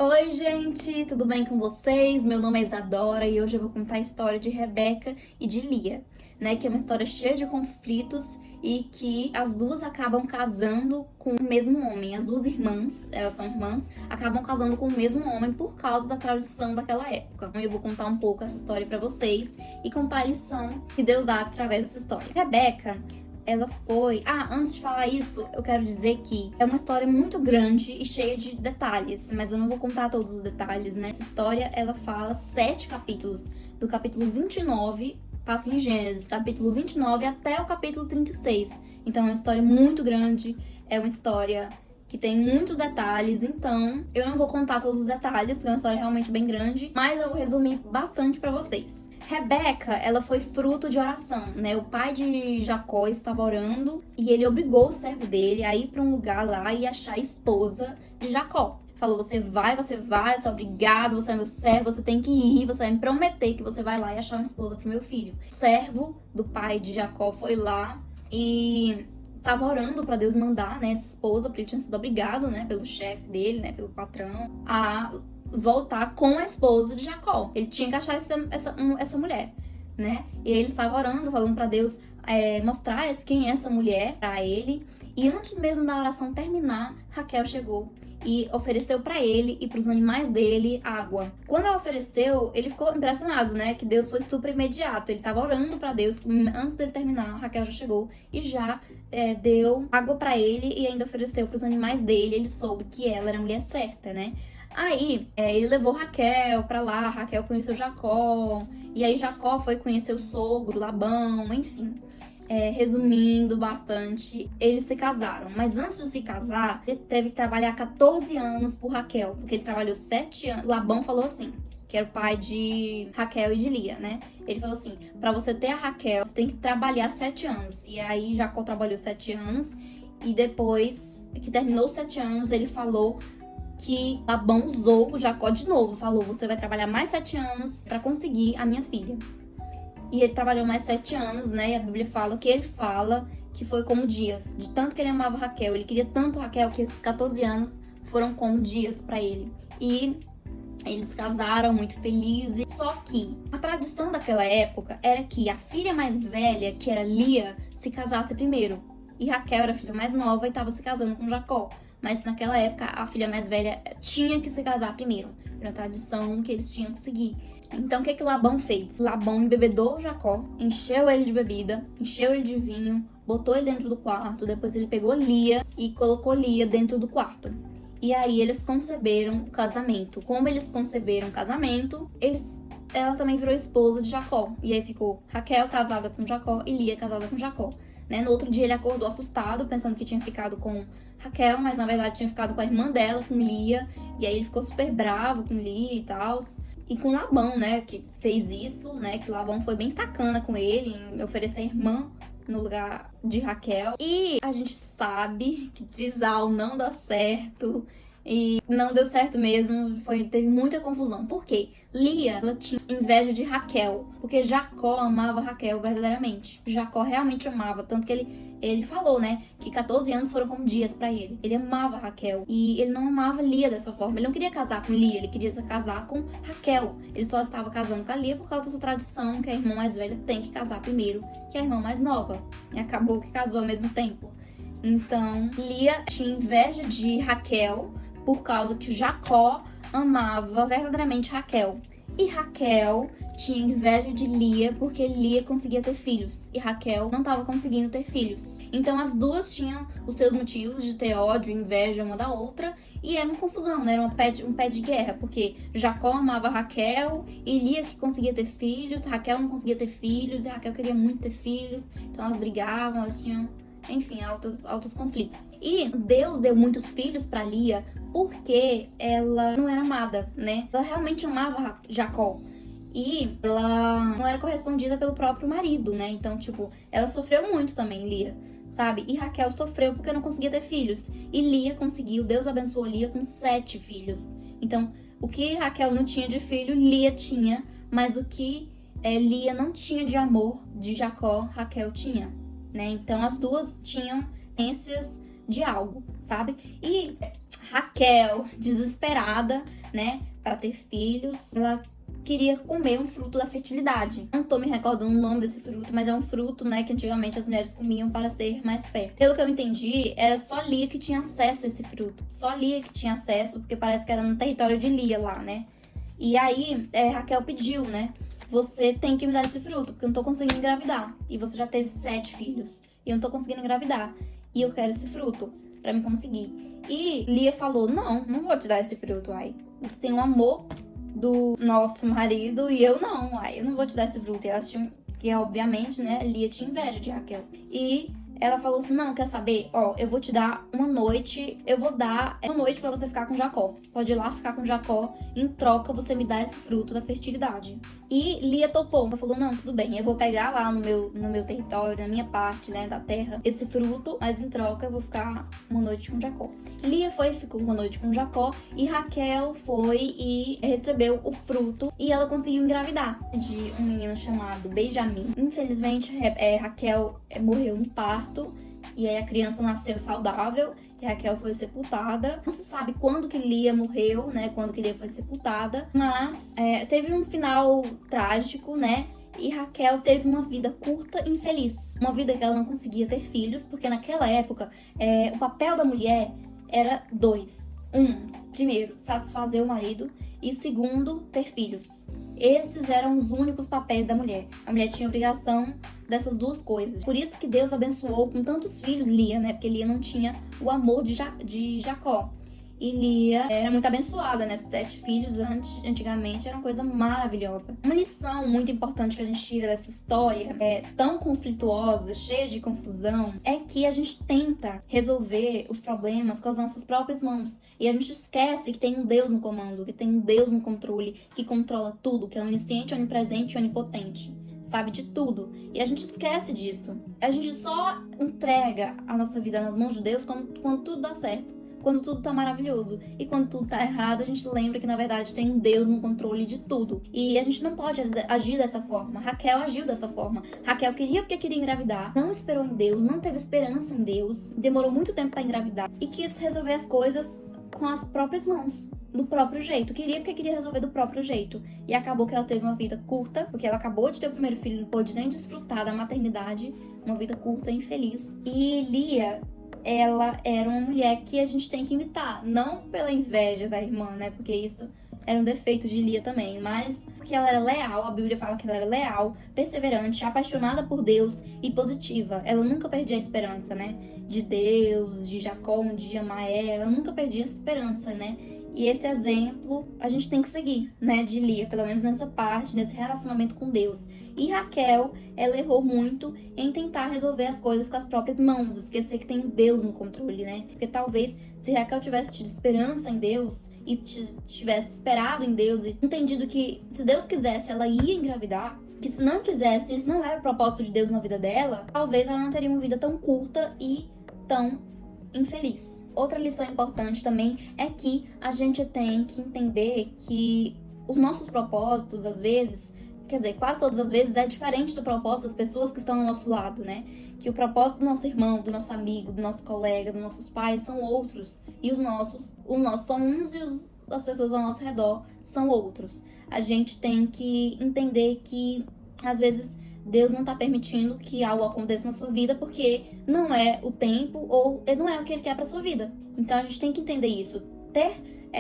Oi, gente, tudo bem com vocês? Meu nome é Isadora e hoje eu vou contar a história de Rebeca e de Lia, né? Que é uma história cheia de conflitos e que as duas acabam casando com o mesmo homem. As duas irmãs, elas são irmãs, acabam casando com o mesmo homem por causa da tradição daquela época. Então eu vou contar um pouco essa história pra vocês e contar a lição que Deus dá através dessa história. Rebeca, ela foi. Antes de falar isso, eu quero dizer que é uma história muito grande e cheia de detalhes, mas eu não vou contar todos os detalhes, né? Essa história, ela fala 7 capítulos, do capítulo 29, passa em Gênesis, capítulo 29 até o capítulo 36. Então é uma história muito grande, é uma história que tem muitos detalhes, então eu não vou contar todos os detalhes, porque é uma história realmente bem grande, mas eu vou resumir bastante pra vocês. Rebeca, ela foi fruto de oração, né? O pai de Jacó estava orando e ele obrigou o servo dele a ir para um lugar lá e achar a esposa de Jacó. Falou, você vai, você é obrigado, você é meu servo, você tem que ir, você vai me prometer que você vai lá e achar uma esposa pro meu filho. O servo do pai de Jacó foi lá e tava orando para Deus mandar, né, essa esposa, porque ele tinha sido obrigado, né, pelo chefe dele, né, pelo patrão, a voltar com a esposa de Jacó. Ele tinha que achar essa mulher, né? E ele estava orando, falando para Deus mostrar quem é essa mulher para ele. E antes mesmo da oração terminar, Raquel chegou e ofereceu para ele e para os animais dele água. Quando ela ofereceu, ele ficou impressionado, né? Que Deus foi super imediato. Ele estava orando para Deus, antes dele terminar, Raquel já chegou e já deu água para ele e ainda ofereceu para os animais dele. Ele soube que ela era a mulher certa, né? Aí, ele levou Raquel pra lá, Raquel conheceu Jacó, e aí Jacó foi conhecer o sogro, Labão, enfim. Resumindo bastante, eles se casaram. Mas antes de se casar, ele teve que trabalhar 14 anos por Raquel, porque ele trabalhou 7 anos. Labão falou assim, que era o pai de Raquel e de Lia, né? Ele falou assim, pra você ter a Raquel, você tem que trabalhar 7 anos. E aí Jacó trabalhou 7 anos, e depois que terminou os 7 anos, ele falou que Labão usou o Jacó de novo. Falou, você vai trabalhar mais 7 anos para conseguir a minha filha. E ele trabalhou mais 7 anos, né? E a Bíblia fala que foi como dias. De tanto que ele amava Raquel. Ele queria tanto Raquel que esses 14 anos foram como dias para ele. E eles casaram muito felizes. Só que a tradição daquela época era que a filha mais velha, que era Lia, se casasse primeiro. E Raquel era a filha mais nova e estava se casando com Jacó. Mas naquela época, a filha mais velha tinha que se casar primeiro. Era uma tradição que eles tinham que seguir. Então, o que Labão fez? Labão embebedou Jacó, encheu ele de bebida, encheu ele de vinho, botou ele dentro do quarto. Depois ele pegou Lia e colocou Lia dentro do quarto. E aí eles conceberam o casamento. Como eles conceberam o casamento, ela também virou esposa de Jacó. E aí ficou Raquel casada com Jacó e Lia casada com Jacó. Né? No outro dia ele acordou assustado, pensando que tinha ficado com Raquel, mas na verdade tinha ficado com a irmã dela, com Lia. E aí ele ficou super bravo com Lia e tal. E com Labão, né, que fez isso, né, que Labão foi bem sacana com ele, em oferecer a irmã no lugar de Raquel. E a gente sabe que trisal não dá certo. E não deu certo mesmo, teve muita confusão. Por quê? Lia, ela tinha inveja de Raquel, porque Jacó amava Raquel verdadeiramente. Jacó realmente amava, tanto que ele falou, né, que 14 anos foram como dias pra ele. Ele amava Raquel e ele não amava Lia dessa forma. Ele não queria casar com Lia, ele queria se casar com Raquel. Ele só estava casando com a Lia por causa dessa tradição que a irmã mais velha tem que casar primeiro que a irmã mais nova. E acabou que casou ao mesmo tempo. Então, Lia tinha inveja de Raquel por causa que Jacó amava verdadeiramente Raquel. E Raquel tinha inveja de Lia porque Lia conseguia ter filhos e Raquel não estava conseguindo ter filhos. Então as duas tinham os seus motivos de ter ódio e inveja uma da outra e era uma confusão, né? Era um pé de guerra, porque Jacó amava Raquel e Lia que conseguia ter filhos, Raquel não conseguia ter filhos e Raquel queria muito ter filhos, então elas brigavam, elas tinham, enfim, altos conflitos. E Deus deu muitos filhos para Lia porque ela não era amada, né? Ela realmente amava Jacó. E ela não era correspondida pelo próprio marido, né? Então, tipo, ela sofreu muito também, Lia, sabe? E Raquel sofreu porque não conseguia ter filhos. E Lia conseguiu, Deus abençoou Lia com 7 filhos. Então, o que Raquel não tinha de filho, Lia tinha. Mas o que Lia não tinha de amor de Jacó, Raquel tinha, né? Então, as duas tinham esses de algo, sabe? E Raquel, desesperada, né, para ter filhos, ela queria comer um fruto da fertilidade. Não tô me recordando o nome desse fruto, mas é um fruto, né, que antigamente as mulheres comiam para ser mais fértil. Pelo que eu entendi, era só Lia que tinha acesso a esse fruto. Só Lia que tinha acesso, porque parece que era no território de Lia lá, né? E aí, Raquel pediu, né? Você tem que me dar esse fruto, porque eu não tô conseguindo engravidar. E você já teve 7 filhos. E eu não tô conseguindo engravidar. E eu quero esse fruto pra me conseguir. E Lia falou, não vou te dar esse fruto, ai. Você tem um amor do nosso marido e eu não, ai. Eu não vou te dar esse fruto. E elas tinham, que obviamente, né, Lia tinha inveja de Raquel. E ela falou assim, não, quer saber? Ó, eu vou te dar uma noite, eu vou dar uma noite pra você ficar com Jacó. Pode ir lá ficar com Jacó, em troca você me dá esse fruto da fertilidade. E Lia topou, ela falou, não, tudo bem, eu vou pegar lá no meu território, na minha parte, né, da terra, esse fruto, mas em troca eu vou ficar uma noite com Jacó. Lia foi e ficou uma noite com Jacó, e Raquel foi e recebeu o fruto, e ela conseguiu engravidar de um menino chamado Benjamim. Infelizmente, Raquel morreu no parto, e aí a criança nasceu saudável, e Raquel foi sepultada. Não se sabe quando que Lia morreu, né, quando que Lia foi sepultada, mas teve um final trágico, né, e Raquel teve uma vida curta e infeliz. Uma vida que ela não conseguia ter filhos, porque naquela época, o papel da mulher era 2. Primeiro, satisfazer o marido, e segundo, ter filhos. Esses eram os únicos papéis da mulher. A mulher tinha obrigação dessas 2 coisas. Por isso que Deus abençoou com tantos filhos Lia, né? Porque Lia não tinha o amor de Jacó. E Lia era muito abençoada, né? 7 filhos antigamente era uma coisa maravilhosa. Uma lição muito importante que a gente tira dessa história, tão conflituosa, cheia de confusão, é que a gente tenta resolver os problemas com as nossas próprias mãos. E a gente esquece que tem um Deus no comando, que tem um Deus no controle, que controla tudo, que é onisciente, onipresente e onipotente. Sabe de tudo. E a gente esquece disso. A gente só entrega a nossa vida nas mãos de Deus quando tudo dá certo. Quando tudo tá maravilhoso. E quando tudo tá errado, a gente lembra que, na verdade, tem um Deus no controle de tudo. E a gente não pode agir dessa forma. Raquel agiu dessa forma. Raquel queria porque queria engravidar. Não esperou em Deus, não teve esperança em Deus. Demorou muito tempo pra engravidar. E quis resolver as coisas com as próprias mãos. Do próprio jeito. Queria porque queria resolver do próprio jeito. E acabou que ela teve uma vida curta, porque ela acabou de ter o primeiro filho, não pôde nem desfrutar da maternidade. Uma vida curta e infeliz. E Lia, ela era uma mulher que a gente tem que imitar. Não pela inveja da irmã, né? Porque isso era um defeito de Lia também. Mas porque ela era leal. A Bíblia fala que ela era leal, perseverante, apaixonada por Deus e positiva. Ela nunca perdia a esperança, né? De Deus, de Jacó um dia amar ela. Ela nunca perdia essa esperança, né? E esse exemplo a gente tem que seguir, né? De Lia, pelo menos nessa parte, nesse relacionamento com Deus. E Raquel, ela errou muito em tentar resolver as coisas com as próprias mãos, esquecer que tem Deus no controle, né? Porque talvez se Raquel tivesse tido esperança em Deus e tivesse esperado em Deus e entendido que se Deus quisesse, ela ia engravidar, que se não quisesse, esse não era o propósito de Deus na vida dela, talvez ela não teria uma vida tão curta e tão infeliz. Outra lição importante também é que a gente tem que entender que os nossos propósitos, às vezes, quer dizer, quase todas as vezes, é diferente do propósito das pessoas que estão ao nosso lado, né? Que o propósito do nosso irmão, do nosso amigo, do nosso colega, dos nossos pais são outros. E os nossos são uns e as pessoas ao nosso redor são outros. A gente tem que entender que, às vezes, Deus não tá permitindo que algo aconteça na sua vida porque não é o tempo ou não é o que Ele quer pra sua vida. Então a gente tem que entender isso. Ter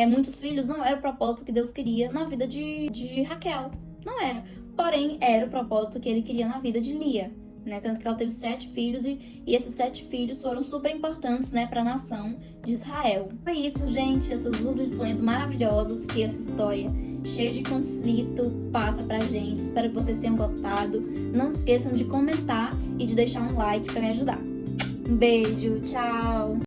muitos filhos não era o propósito que Deus queria na vida de Raquel. Não era. Porém, era o propósito que Ele queria na vida de Lia. Né? Tanto que ela teve 7 filhos e esses 7 filhos foram super importantes, né, para a nação de Israel. Foi isso, gente, essas 2 lições maravilhosas que essa história cheia de conflito passa pra gente. Espero que vocês tenham gostado. Não esqueçam de comentar e de deixar um like para me ajudar. Um beijo, tchau!